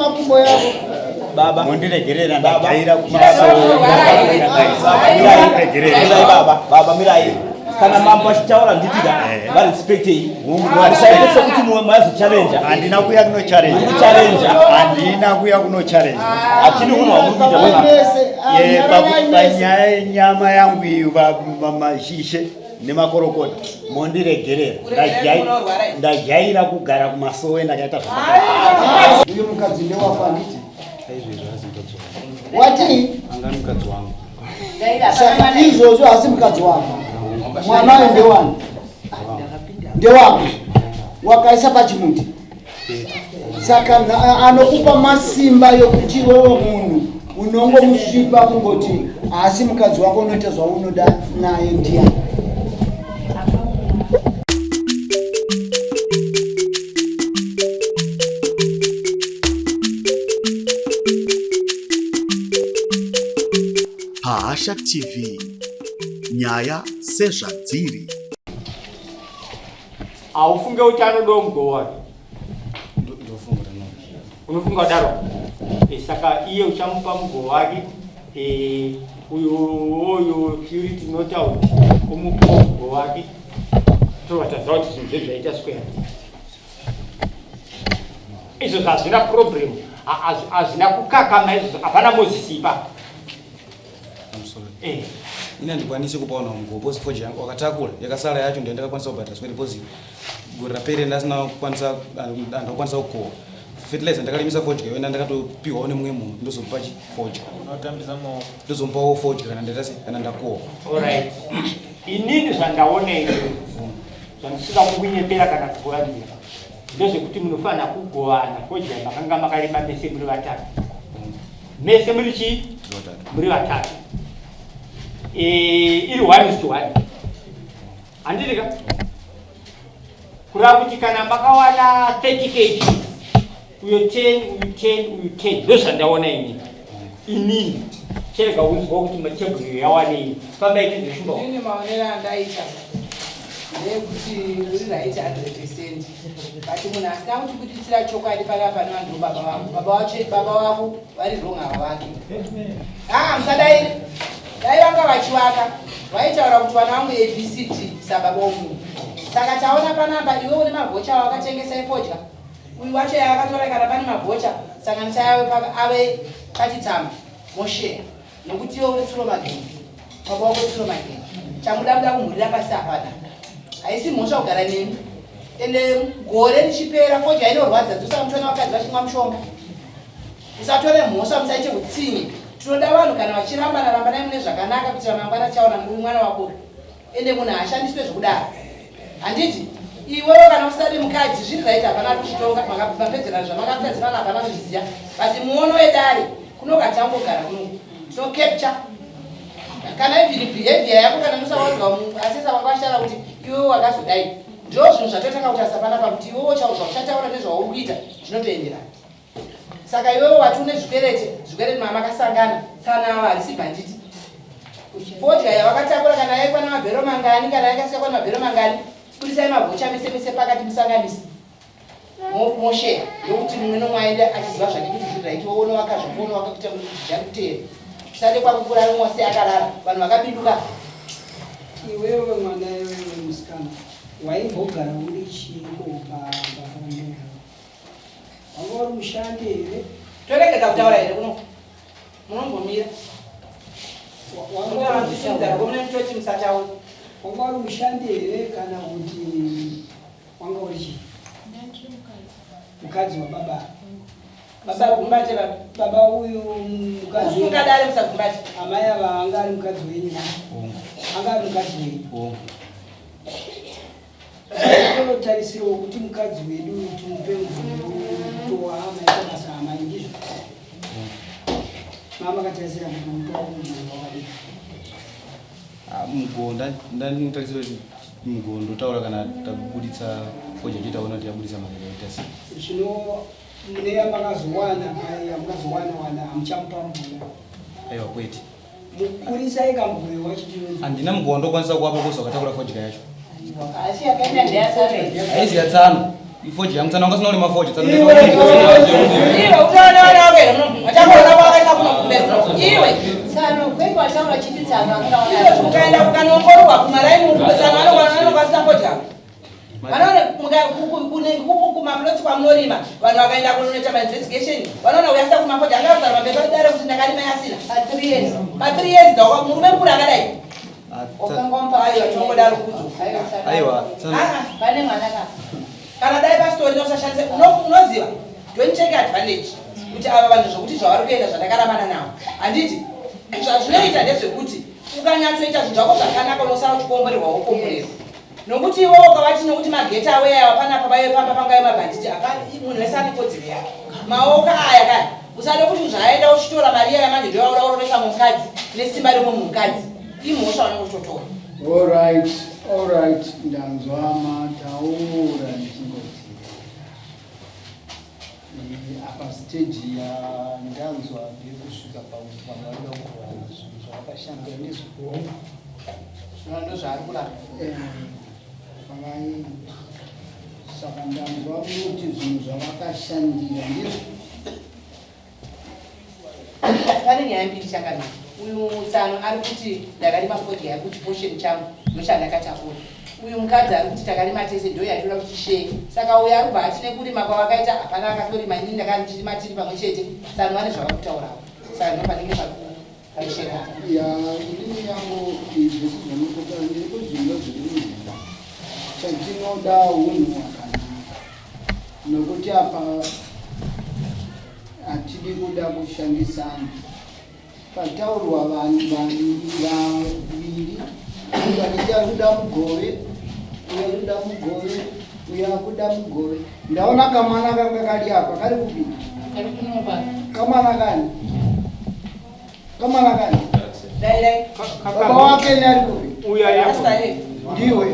makumbo yako. Baba. Mondiregerera ndakaira baba mirai. Kana mambo achichaura nditira vari respectei munhu arisaitese kuti mumwe mazo challenge handina kuya kuno challenge handina kuya kuno challenge achini munhu wamukuita panyaya yenyama yangu iyo mashishe nemakorokota mondiregerera ndajaira kugara kumasowe ndakaita uyo mukadzi ndewapa nditi wati anga mukadzi wangu saka izvozvo hasi mukadzi wako mwanawe ndewani ndewako wakaisa pachimuti saka anokupa masimba yokuti wewe munhu unongomusvipa kungoti asi mukadzi wako unoita zvaunoda naye ndiyani. Pahasha TV, nyaya sezvadziri. Aufunge utano domgo wake. Unofunga daro. Saka iye uchamupa mgo wake uyo purity nota kumupa mgo wake. To watazauti zimzezvaita square. Izo hazina problem. Hazina kukakama izo hapana mozisipa. Ina ndikwanise kupaona mgopo sifoji yangu wakatakula yakasala yacho ndiye ndakakwanisa kubata swedi deposit gura pere ndasina kwanisa andakwanisa kukoa fertilizer ndakalimisa forge yona ndakatopiwa one mumwe munhu ndozomupa chi forge unotambisa mo ndozomupa forge kana ndetasi kana ndakoa. Alright, inini zvandaona izvo zvamusika kukunyepera kana kugoranira ndozvekuti munofana kugovana forge makanga makarima mese muri vatatu mese muri chi muri vatatu iri 1:1 handidika kurava kuti kana makawana 30 kg uyo 10 uyu 10 ndozvandaona inini cherega unzwa kuti matebhuru yawanei pambaiti zveshumba ini maonero andaita ndeyekuti uri right 100%. But munhu asina kutibuditsira chokwadi panapa nevanhu baba vangu baba wako vari wrong ava vake musadai dai vanga vachivaka vaitaura kuti vana vangu abcd sababa womunhu. Saka taona panapa iwe une mavhocha wakatengesa ifodya uyu wacho yaakatora kana pane mavhocha sanganisa yawe ave pachitsamba mosheya nokuti iwe uri tsuro mageni baba wako tsuro mageni chamuda kumhurira pasi hapana haisi mhosva kugara nemi ende gore richipera fodya inorwadza dzosa mutona wakadzi vachimwa mushonga usatore mhosva musaite utsinye. Tinoda vanhu kana vachiramba naimune zvakanaka kuti ramangwana chaona muri mwana wako ende munhu ashandiswe zvokudaro handiti iwewe kana usadi mukadzi zviri right hapana kuchitonga mapedzerana zvamakapedzerana hapana kuzviziva but muono wedare kunokatangogara kunoku tinocapture kana even behavior yako kana musawazwa asisa wanga vachitaura kuti iwewe wakazodai ndo zvinhu zvatotanga kuti asapana pakuti iwewe chaudzwa uchataura nezvauri kuita zvinotoenderana. Saka iwewe wati une zvikwereti mamakasangana tsana harisi bhanditi fodya yavakatakura kana yaikwana mabhero mangani kana yakasiyakwa mabhero mangani budisai mavhocha mese pakati musanganisi mosheya yokuti mumwe nomwaende achiziva zvake kuti zviraiti woone wakazvipona wakakuita kuti zvija kutera usade kwakukura rimwose akarara vanhu vakabinduka. Iwewe mwana iwewe musikana waimbogara uri chikopa wanga uri mushandi here toregedza kutaura here kuno munombomira waaaomune musataura wanga uri mushandi here kana kuti wanga uri chii mukadzi wababa baba gumbate baba uyu mukadzi ungadare musagumbate amai ava anga ari mukadzi wenyu anga ari mukadzi wenyu totarisiro kuti mukadzi wedu tumupe mvuto amaita basa amanyingizvo mama katarisira kuti mutoaakadii mugo ndanotarisira kuti mugo ndotaura kana tabuditsa koja nditaona kuti yabuditsa maita sei zvino mune yamakazowana wana hamuchamupa mvura aiwa kwete mukurisai kambuyo wachitino handina mugo ndokwanisa kuwapa kosa wakatakura fodya yacho asi yakaenda ndeyasare aizi yatsano ifodya yamutsana wanga sinauri mafodya utaona iwe Sano kwenda wataona chiti sana iwe ukaenda kukanongorwa kumaraini ukuzana wano kwa support yako wanaona kumaploti kwa mnorima vanhu vakaenda kunoita mainvestigation vanaona uyasa kumapoja angazara mabeka dare kuti ndakarima yasina pa 3 years dzakwa murume mukuru akadai ukangompa aiwa tinongodaro kudzo aiwa pane mwana ka kana dai pastori nosashandise unoziva don't take advantage kuti ava vanhu zvokuti zvavari kuenda zvandakaramana navo handiti zvazvinoita ndezvekuti ukanyatsoita zvinhu zvako zvakanaka unosara uchikomborerwa wokomborerwa nokuti iwo ukavati nokuti mageti aweya wapanapa vaive pamba pangayo mabhanditi munhu wese ane kodzero yake maoko aya kaya usade kuti zvaenda uchitora mari iya yamanje ndoyaurauroresa mukadzi nesimba rimwe mukadzi imhosva vanongototora. All right, ndanzwa mataura ndingoti apa stage ya ndanzwa kusvika pakuti vanhu vanoda kuwana zvinhu zvakashandira nezvikuru zvinondo zvaari kurapa vangai saka ndanzwa kuti zvinhu zvavakashandira ndizvo pane nyaya mbiri chakanaka uyu Sano ari kuti ndakarima fodya yakuti portion changu ndoshanda katakura uyu mukadzi ari kuti takarima tese ndo yatora kuti share saka uyu ari kubva atine kurima kwavakaita hapana akatorima inini ndakandirima tiri pamwe chete Sano vane zvavakutaurawo saka ndo panenge pakusheka ya inini yangu izvi zvinokota ndiri kuzvinga zviri chatinoda unhu hwakanaka nokuti apa hatidi kuda kushandisana pataurwa vanhu vaviri vanenge ari kuda mugove uyo ari kuda mugove uyo akuda mugove ndaona kamwana kanga kari apa kari kupinda kamwana kani baba wake ni ari kupi ndiwe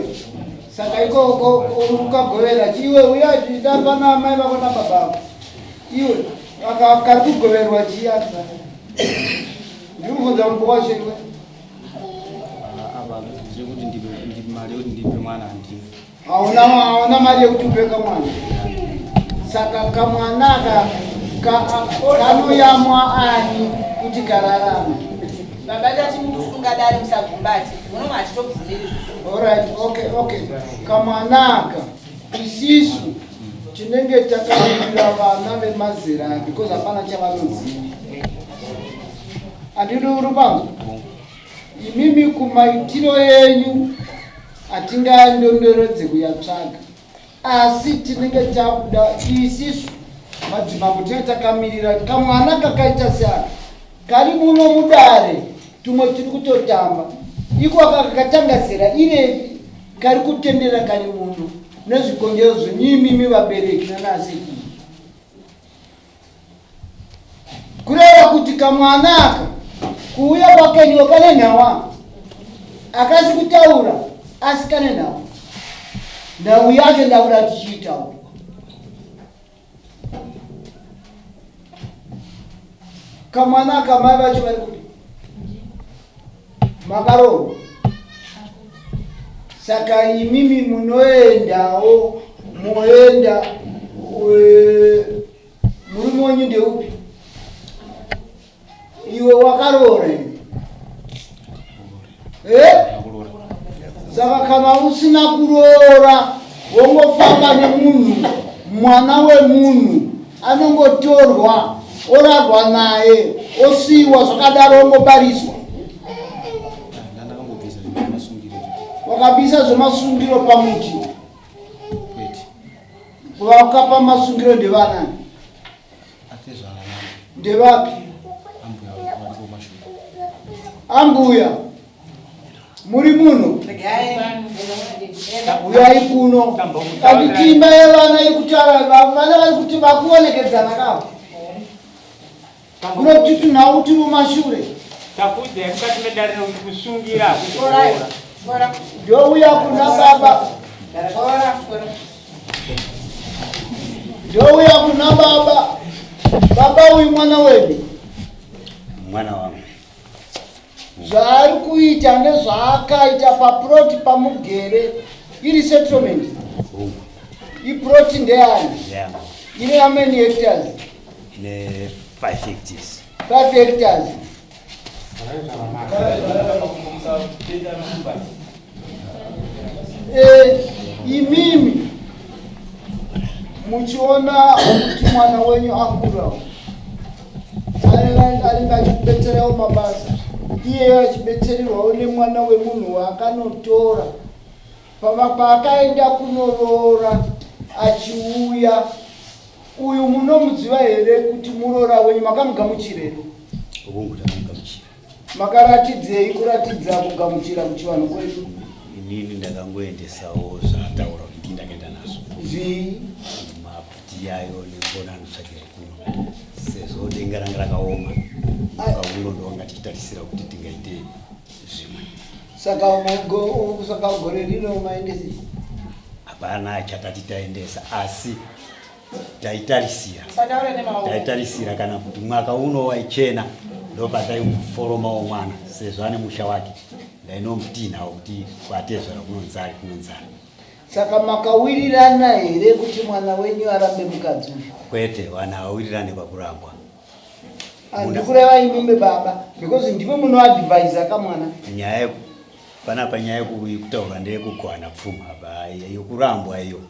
saka ikoko ukagovera chiwe uya chidapana mai vako nababa iwe kari kugoverwa chiya ndimubvunza mukuru wacho iwe apa ndiri kuti ndipe mari yekuti ndipe mwana handina hauna mari yekuti upe kamwana saka kamwana kanoyamwa ani kuti kararame baba tati mukusunga dare musagumbati munoma achitobvumiri alright okay kamwanaka isisu chinenge takaira vana vemazera because hapana chavanoziva handidi urubanzo imimi kumaitiro yenyu hatingandondorodze kuyatsvaga asi tinenge takuda isisu madzimambo tinenge takamirira kamwana kakaita seaka kari muno mudare tumwe tiri kutotamba iko kakatanga zera irevi kari kutendera kari muno nezvikongero zvenyimimi vabereki nanasekuru kureva kuti kamwanaka kuuya kwakeniwo kane nhawa akasi kutaura asi kane nhawa nhau yacho ndakuda tichiitaura kamwanaka mai vacho vari kuti makarorwa saka imimi munoendawo moenda murume wenyu ndeupi iwe wakaroora saka kana usina kuroora wongofamba nemunhu mwana wemunhu anongotorwa orarwa naye osiyiwa zvakadaro ongobariswa wakabisa zvemasungiro pamuti vakapa masungiro ndevanani ndevapi ambuya muri muno uyai kuno kandi timba yevana yekutara vana vari kuti vakuonekedzana kavo kunoti tunhau tiri mumashure takudza mukati medariro kusungira ndouya kuna baba ndouya kuna baba uyu mwana wedu mwana wangu zvaari kuita ndezvaakaita paproti pamugere iri settlement iproti ndeani ine how many hectares ine 5 hectares 5 hectares Imimi muchiona kuti mwana wenyu akura aringachibetserewo mabasa iye achibetsererwawo nemwana wemunhu waakanotora paakaenda kunorora achiuya. Uyu munomudziva here kuti murora wenyu makamugamuchirero? Makaratidzei kuratidza kugamuchira kuchivanhu kwedu? Inini ndakangoendesawo zvataura kuti ndakaenda nazvo maputi yayo nekona anotsvakira kuno sezvo denga ranga rakaoma ukauno ndovanga tichitarisira kuti tingaite zvimwe. Saka gore rino maendesi hapana chatati taendesa asi taitarisira kana kuti mwaka uno waichena ndopataiforomawo mwana sezvo ane musha wake ndainomutinhawo kuti kwatezvara kunonzari. Saka makawirirana here kuti mwana wenyu arambe mukadzi? Kwete, vana hawirirane pakurambwa. Ndikureva imimbe baba because ndimo munoadvisa kamwana. Nyaya panapa nyaya yekutaura ndeyekugwana pfuma yokurambwa iyo.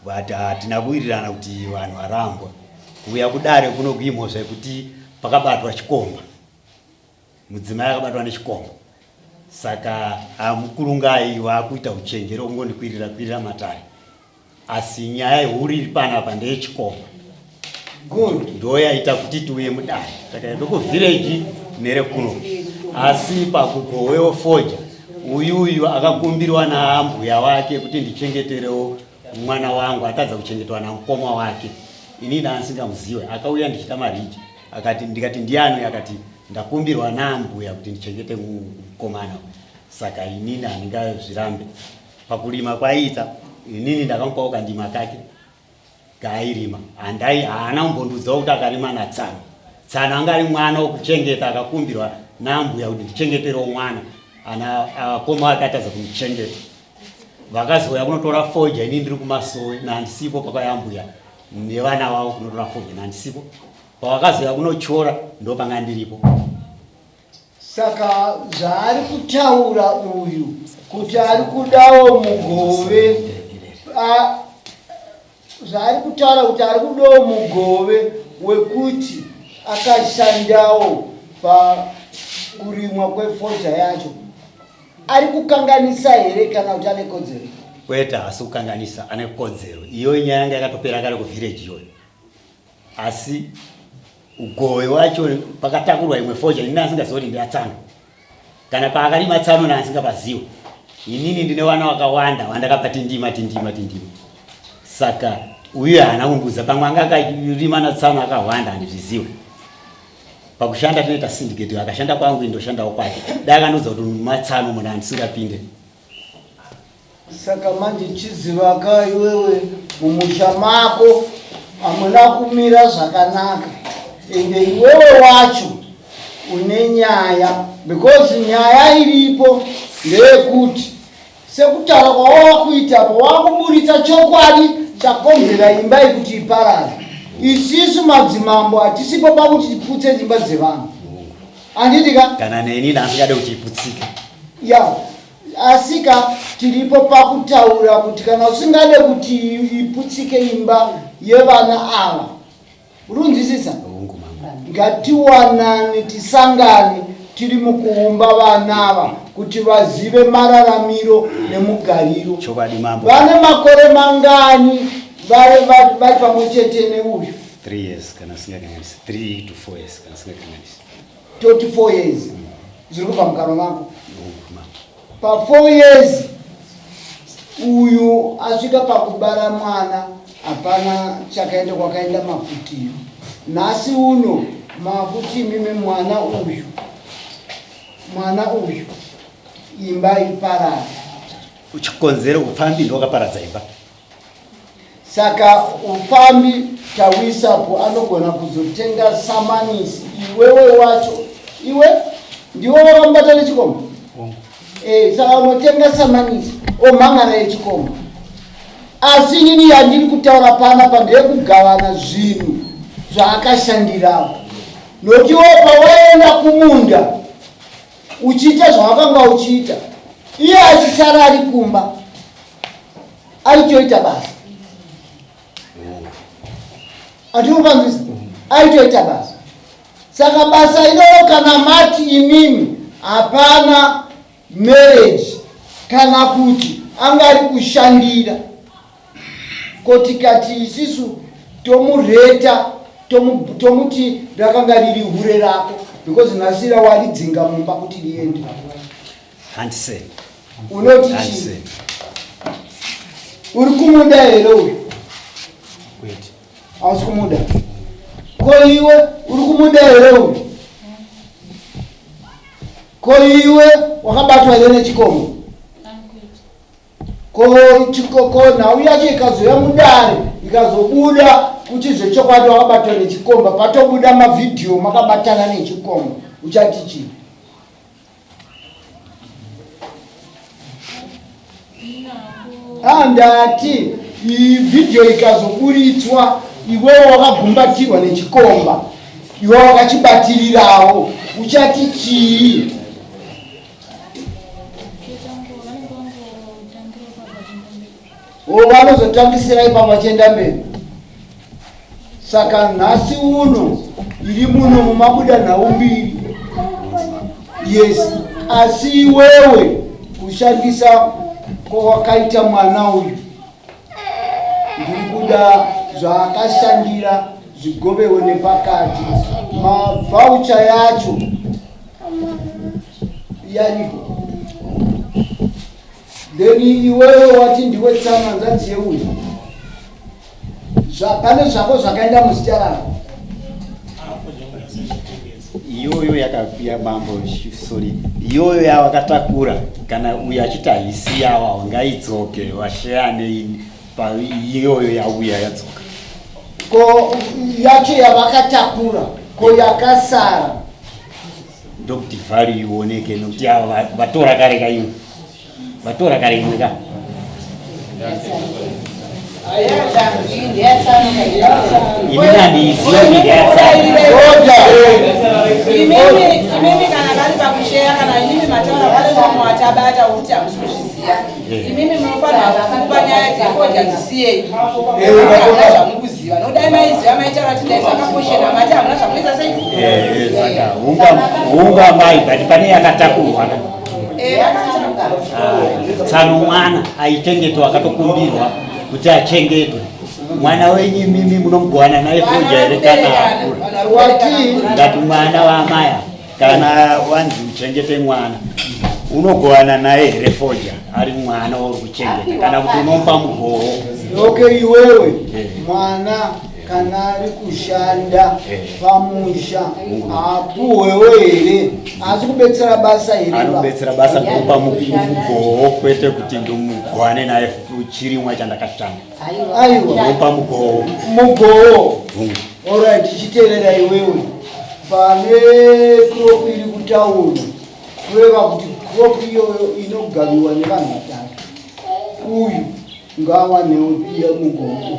But hatina kuwirirana kuti vanhu varambwa. Kuuya kudare kunokuimhosva kuti pakabatwa chikomba. Mudzimai akabatwa nechikomba. Saka mukurungai wakuita uchenjero kungondikwirira matare. Asi nyaya huru iri panapa ndeyechikomba. Good. Ndo yaita kuti tiuye mudare. Saka ndokuvillage nerekuno. Asi pakugowewo foja uyu akakumbirwa naambuya wake kuti ndichengeterewo mwana wangu atadza kuchengetwa namukoma wake. Inini ndasingamuziwe akauya ndichita mariji ndikati ndiani akati ndakumbirwa naambuya kuti ndichengete mukomana. Saka inini handingazvirambe. Pakurima kwaita inini ndakamupawo kandima kake kaairima haana kumbondudzawo kuti akarima natsano. Tsano anga ari mwana wokuchengeta akakumbirwa naambuya kuti ndichengeterewo mwana akoma wake atadza kumuchengeta. Vakazouya kunotora foja inini ndiri kumasowe nandisipo pakayambuya nevana vavo kunotora foja nandisipo. Pavakazouya kunochora ndo panga ndiripo. Saka zvaari kutaura uyu kuti ari kudawo mugove, zvaari kutaura kuti ari kudawo mugove wekuti akashandawo pakurimwa kwefoja yacho, ari kukanganisa here kana kuti ane kodzero? Kwete, hasi kukanganisa, ane kodzero. Iyo nyaya yanga yakatopera kare kuvillage iyoyo. Asi ugove wacho pakatakurwa imwe foja inini asingazivi kuti ndiyatsano. Kana paakarima tsano naasingapazivi. Inini ndine vana vakawanda vandakapa tindima. Saka uyu haana kundiudza pamwe anga akarima natsano akawanda handizvizivi. Pakushanda tinoita syndicate, akashanda kwangu indoshandawo kwake. Dai akandiudza kuti matsano munhu handisingapinde. Saka manje chiziva ka iwewe mumusha mako hamuna kumira zvakanaka. Ende iwewe wacho une nyaya, because nyaya iripo ndeyekuti sekutaura kwawakuitapo wakuburitsa chokwadi chakonzera imba ikuti iparare. Isusu madzimambo hatisipo pakuti tiputse dzimba dzevanhu. Anditika? Kana neni ndasingade kuti iputsike. Ya, asika tiripo pakutaura kuti kana usingade kuti iputsike imba yevana ava. Urunzwisisa? Ngatiwanane tisangane tiri mukuumba vana ava kuti vazive mararamiro nemugariro. Chokwadi mambo. Vane makore mangani vari pamwe chete neuyu? 3 years kana singakanganisi. 3 to 4 years kana singakanganisi. 24 years. Zviri kubva mukaro mako. Pa 4 years uyu asvika pakubara mwana hapana chakaenda kwakaenda mafutiyo. Nhasi uno mafuti mimi mwana uyu imba iparara. Uchikonzera ufambi ndokaparadza imba. Saka ufambi tawisapo anogona kuzotenga samanisi. Iwewe wacho iwe ndiwo wakambata nechikomba. Saka unotenga samanisi omhangana yechikomba. Asi inini yandiri kutaura panapa ndeyekugavana zvinhu zvaakashandirawo. Nokuti pawaenda kumunda uchiita zvawakanga uchiita, iye achisara ari kumba aitoita basa. Atinopanzisa aitoita basa. Saka basa iroro kana mati imimi hapana marriage kana kuti angari kushandira kotikati isisu tomureta tomuti rakanga riri hure rako because nasira waridzinga mumba kuti riende. Handse. Unoti Handse. Uri kumuda here uyu? Wait. Hausi kumuda. Ko iwe uri kumuda here uyu? Ko iwe wakabatwa here nechikombo? Ko nhau yacho ikazoya mudare ikazobuda kuti zvechokwadi wakabatwa nechikomba patobuda mavhidhiyo makabatana nechikombo uchati chii? Ndati vhidhiyo ikazoburitswa iwewe wakagumbatirwa nechikomba iwe wakachibatirirawo uchati chii? Vanozotangisira ipa vachienda mberi. Saka nhasi uno iri muno mumabuda nhau mbiri. Yes, asi iwewe kushandisa kwawakaita mwana uyu ndikuda zvaakashandira zvigovewo nepakati. Mavhaucha yacho yaripo. Then iwewe wati ndiwe tsamanzadzi yeuyu. Pane zvako zvakaenda muzita rako. Iyoyo yakapia mambo sorry. Iyoyo yawakatakura kana uyu achiti haisi yawa wangaidzoke washeyane pa iyoyo yauya yadzoka. Ko yacho yavakatakura ko yakasara ndokuti vhari ioneke nokuti ava vatora kare kaiwe vatora kare imwe ka imimi handiiziva imimi kana vari pakusheya kana imimi mataura vari vamwe watabata kuti hamusi kuzviziva imimi munofanira kupa nyaya dzefoja dzisiyei hamuna zvamukuziva nodai maiziva maitaura kuti dai zvakakoshera mati hamuna zvamunoita sei saka hunga mai but pane yakatakurwa tsano mwana aichengetwa akatokumbirwa kuti achengetwe. Mwana wenyu mimi munomugwana naye foja here kana ngati mwana wamaya kana wanzi uchengete mwana unogwana naye here foja ari mwana uri kuchengeta kana kuti unomupa mugoho. Okay, iwewe mwana kana ari kushanda pamusha apuhwewe here asi kubetsera basa here? Anobetsera basa kupa mugoho kwete kuti ndimugwane naye chirimwa chandakashanda. Aiwa upa mugoho. Mugoho. Alright, tichiteerera iwewe pane crop iri kutaura kureva kuti crop iyoyo inogaviwa nevanhu vatatu. Uyu ngaawanewo iya mugoho uyu.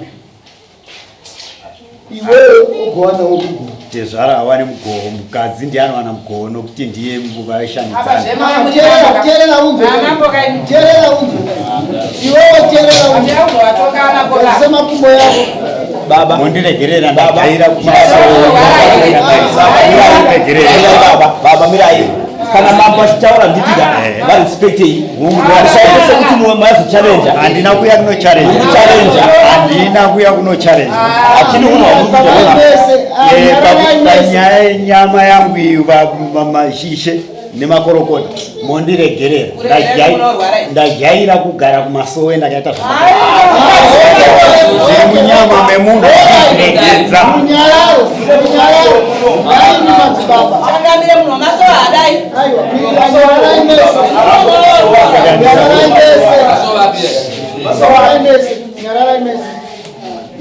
Iwewe ugowana mugoho. Tezvara awane mugoho, mukadzi ndiye anowana mugoho nokuti ndiye vaishandidzana. Teerera unzwe. Teerera unzwe. Iwewe teerera unzwe. Semakumbo yako. Baba mondiregerera ndajaira baba mirai kana mambo achitaura nditida vari respectei musaise kuti mumwe mazo challenge handina kuya kuno challenge handina kuya kuno challenge achini uno panyaya yenyama yangu iyi mashishe nemakorokota mondiregerera ndajaira kugara kumasowe ndakaita zviri munyama memunhu regedza munyararo ngaini madzibaba changamire munhu wamasowe hadai nyarara imese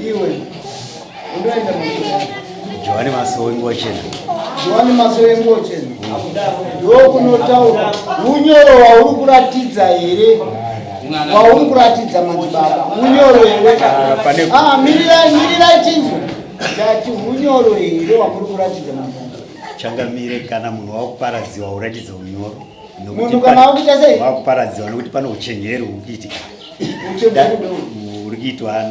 iwe undoenda Johani masowe ngochena Johani masowe ngochena ndokunotaura unyoro wauri kuratidza here wauri kuratidza madzibaba unyoro here mirirai chinzwa ndati unyoro here wauri kuratidza madzibaba changamire kana munhu wakuparadziwa uratidza unyoro Munhu kana akuita sei? Wakuparadziwa nokuti pane uchenjeri ukuitika. Uri kuitwa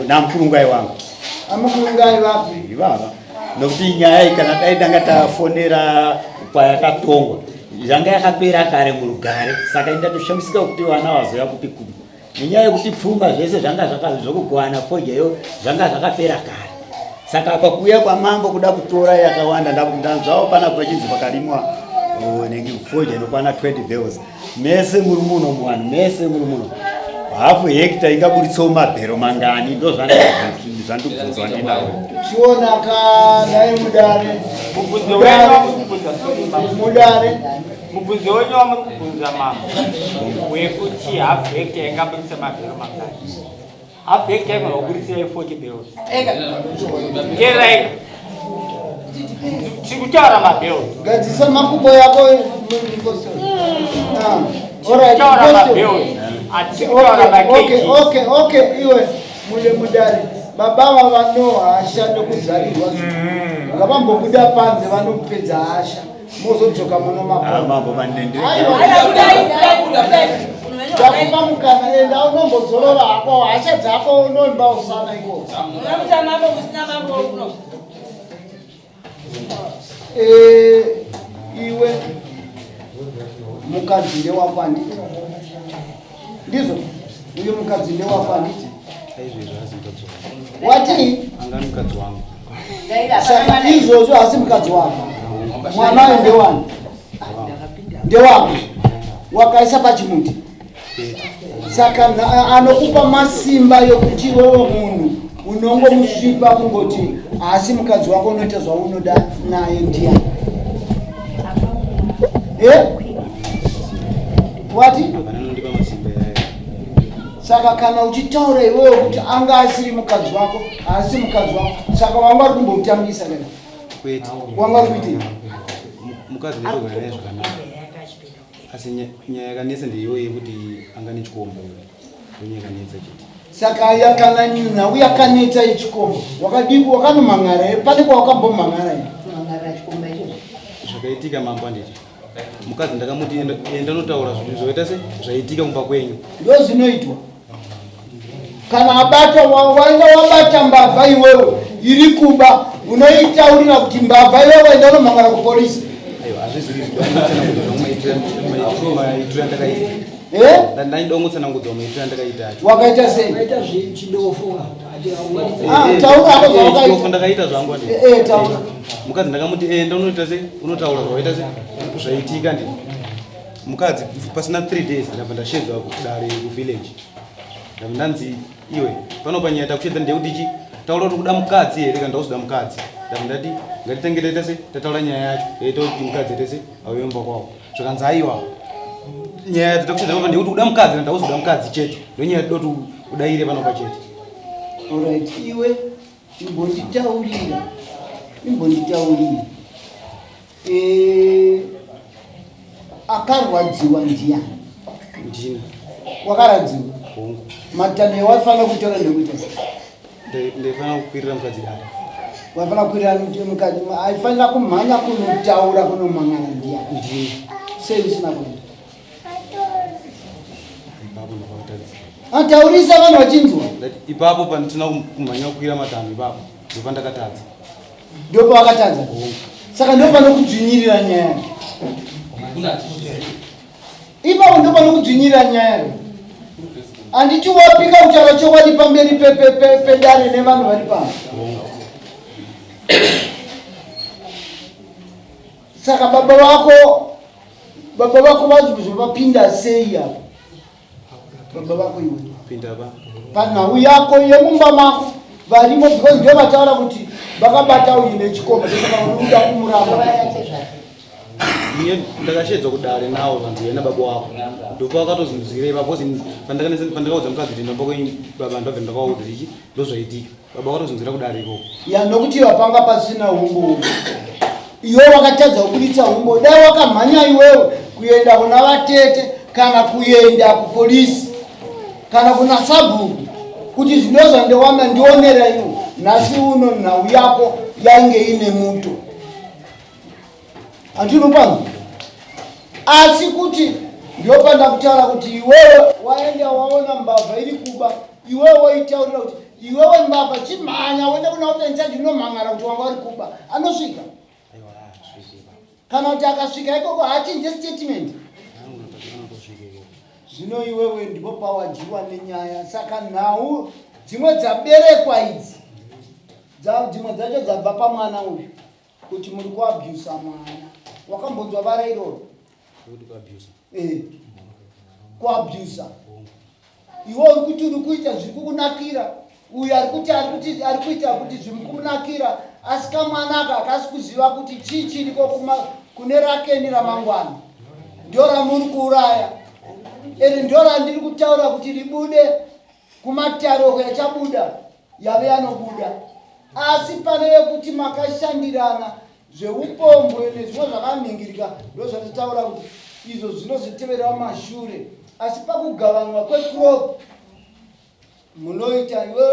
namkurungai wangu. Amukurungai vapi? Ivava. Nokuti nyaya iyi kana dai tanga tafonera kwayakatongwa zvanga yakapera kare murugare, saka indatoshamisa kuti vana vazoya kupi kupi. Nenyaya yekuti pfuma zvese zvanga zvakazokugwana fojeyo zvanga zvakapera kare. Saka pakuya kwamambo kuda kutora yakawanda ndanzvawo pana pachinzi pakarimwa nenge foje inokwana 20 bells. Mese muri muno muvanhu, mese muri muno. Hafu hekta ingaburitsawo mabhero mangani ndo zvandibvunzwa ndinawo. Chionaka naye Mudare. Mudare. Mubvunzo wenyu wamubvunza mama wekuti hafu hekta ingaburitsa mabhero mangani. Hafu hekta ingaburitsa 40 bells. Ngerai chikutaura mabhero. Gadzisa makubo yako. Alright. Okay, iwe Mudare. Baba vanoha asha nekuzarirwa vakavambobuda panze vanopedza asha mozodzoka muno mambo mandende takupa mukana enda unombozorora hako hasha dzako unomba usana iko iwe mukadzi ndewakwanditi ndizvo uye mukadzi ndewakwanditi wati angani mukadzi wangu saka izvozvo hasi mukadzi wako mwanayo ndewani ndewako wakaisa pachimuti saka anokupa masimba yokuti wewe munhu unongomusvipa kungoti hasi mukadzi wako unoita zvaunoda naye ndiani wati vanondipa masimba yayo. Saka kana uchitaura iwewe kuti anga asiri mukadzi wako asi mukadzi wako saka wanga uri kumbomutambisa kana kwete wanga uri kuita mukadzi ndogona naye zvakanaka asi nyaya yakanetsa ndeiyo yekuti angane chikombo iyo yakanetsa chete saka yakana nyina uyakanetsa ichikombo wakadiko wakanomangara pane kwawakambomangara zvakaitika mambo anditi mukadzi ndakamuti enda notaura zvinhu zvoita se zvaitika kumba kwenyu ndo zvinoitwa kana abata waenda wabata mbavha iwewe iri kuba unoitaurira kuti mbavha iwewe enda nomangara kupolisi aiwa hazvizviri maitiro yandakaita ndaidongotsanangudzwa maitiro yandakaita acho wakaita sei taura ndakaita zvangu taura mukadzi ndakamuti enda unoita se unotaura zvaita se zvaitika ndi mukadzi pasina 3 days ndabva ndashedzwa kudare kuvillage ndanzi iwe panopa nyaya takushedza ndekuti chi taura kuti kuda mukadzi here kana ndauzoda mukadzi ndati ngatitengere tese tataura nyaya yacho yaita kuti mukadzi tese auyemba kwawo zvakanzi aiwa nyaya takushedza panopa ndekuti kuda mukadzi kana ndauzoda mukadzi chete ndonyaya todoti udaire panopa chete. Alright, iwe imbonditaurira akarwadziwa ndiani ndini wakaradziwa matame waifana kutora ndekuita ndaifanira kukwirira mukadzi dare waifana kukwirira mukadzi aifanira kumhanya kunotaura kunomangana ndiani ndini sei usina kuita ipapo ndakatadzira ataurisa vanhu vachinzwa ipapo panditina kumhanya kukwira matanho ipapo ndopandakatadza ndopa wakatadza saka ndopano kudzvinyirira nyaya ipapo ndopano kudzvinyirira nyaya handiti wapika kutaura chokwadi pamberi pedare nevanhu vari pano saka baba vako vazvopinda sei apo baba vako iwe pinda pa panhau yako yemumba mako varimo because ndio vataura kuti vakabata uyu nechikomba saka unoda kumuramba iye ndakashedzwa kudare nawo vantu yena baba wako ndopa wakatozvinzwira ipapo pandakaudza mukadzi kuti ndamba kwenyu baba ndabva ndakaudza ichi ndozvaitika baba wakatozvinzwira kudare ikoko ya nokuti vapanga pasina umbo iwe wakatadza kubuditsa umbo dai wakamhanya iwewe kuenda kuna vatete kana kuenda kupolisi kana kuna sabhuku kuti zvinozva ndewanda ndionera iwe nhasi uno nhau yako yainge ine muto handinopanza asi kuti ndiyopanda kutaura kuti iwewe waenda waona mbavha iri kuba, iwewe waitaurira kuti iwewe mbavha chimhanya wende kuna ofensa ndinomhangara kuti wanga uri kuba, anosvika kana kuti akasvika ikoko hachinje statement. Zvino iwewe ndipo pawajiwa nenyaya, saka nhau dzimwe dzaberekwa idzi dzimwe dzacho dzabva pamwana uyu kuti muri kuabhusa mwana. Wakambonzwa vara iroro? Kuabhusa. Iwe uri kuti uri kuita zviri kukunakira, uyu ari kuita kuti zviri kukunakira, asi kamwanaka akasi kuziva kuti chii chiriko kune rakeni ramangwana ndio ramuri kuuraya. Eri ndio randiri kutaura kuti ribude kumataro yachabuda yave yanobuda. Asi pane yekuti makashandirana zveupombwe nezvimwe zvakaningirika ndo zvatotaura kuti izvo zvinozotevera mashure. Asi pakugavanwa kwecrop munoita iwe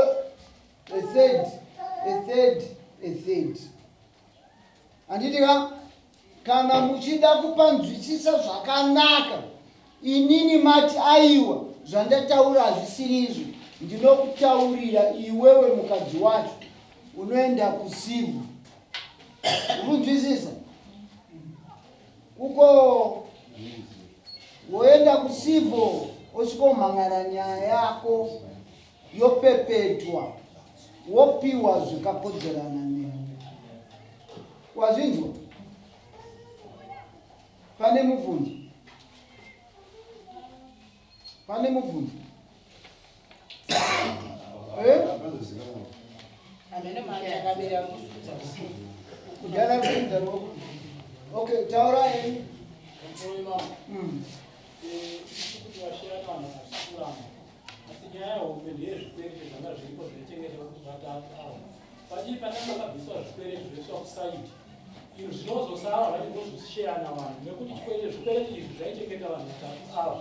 a third. Anditika kana muchida kupanzwisisa zvakanaka, inini mati aiwa zvandataura hazvisiri izvi, ndinokutaurira iwewe mukadzi wacho unoenda kusivu. Unonzwisisa? Uko woenda kusivu usikomhangara nyaya yako yopepetwa, wopiwa zvikakodzerana newe. Wazvinzwa? Pane mubvunzo? Pane mubvunzo? Okay, taura yeni. Zvinozosara zvazvinozosiyana vanhu nekuti zvikwereti izvi zvaichengeta vanhu vatatu ava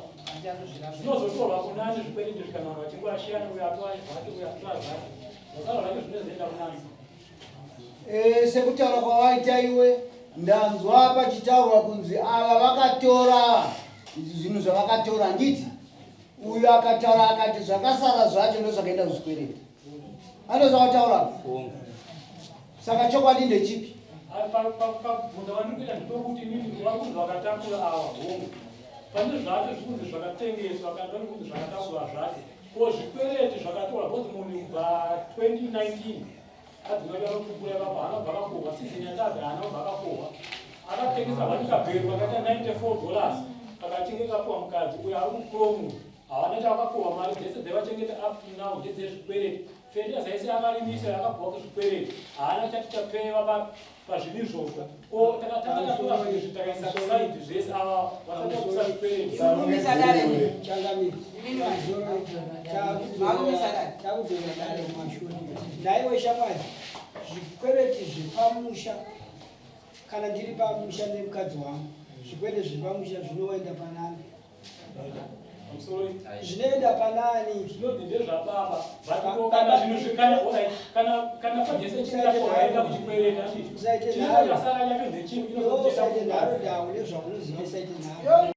zvinozotorwa kunani zvikwereti izvi kana vanhu vachinge vashiyana uyo atova zvake uyo atova zvake zvasara zvacho zvinozoenda kunani. Sekutaura kwawaita iwe ndanzwa pachitaurwa kunzi ava vakatora zvinhu zvavakatora, nditi uyo akataura akati zvakasara zvacho ndo zvakaenda kuzvikwereti. Andozvakataura. Saka chokwadi ndechipi? Pabvunza vandikuita ndipekuti nini vakuti zvakatakura ava hongu pane zvacho zvikunzi zvakatengeswa kana vanikuti zvakatakura zvacho ko zvikwereti zvakatorwa bhozi munhu kubva 2019 adzinaakubuya papa anobva akakohwa sizini yandabva anobva akakohwa akatengesa vanikabheri vakaita $94 akachinge kapuwa mukadzi uyo ari kupromu havana chakakohwa mari dzese dzevachengeta up to now ndedzezvikwereti. Fendi azaisi akarimisa akabva kuzvikwereti haana chati chapewa pazvini izvozvo o takatanga takaisa saidi zvese ava vasati vakuisa zvikwereti. Takudzora dare kumashuri naiwe shamwari zvikwereti zvepamusha kana ndiri pamusha nemukadzi wangu zvikwereti zvepamusha zvinoenda panani zvinoenda panani zvinodhinde zvababa vatikokana zvinhu zvikana fajese chikakoaenda kuchikwereti achiti chinoasara yake ndechii usaite nharo ndau nezvaunozivisa ite nharo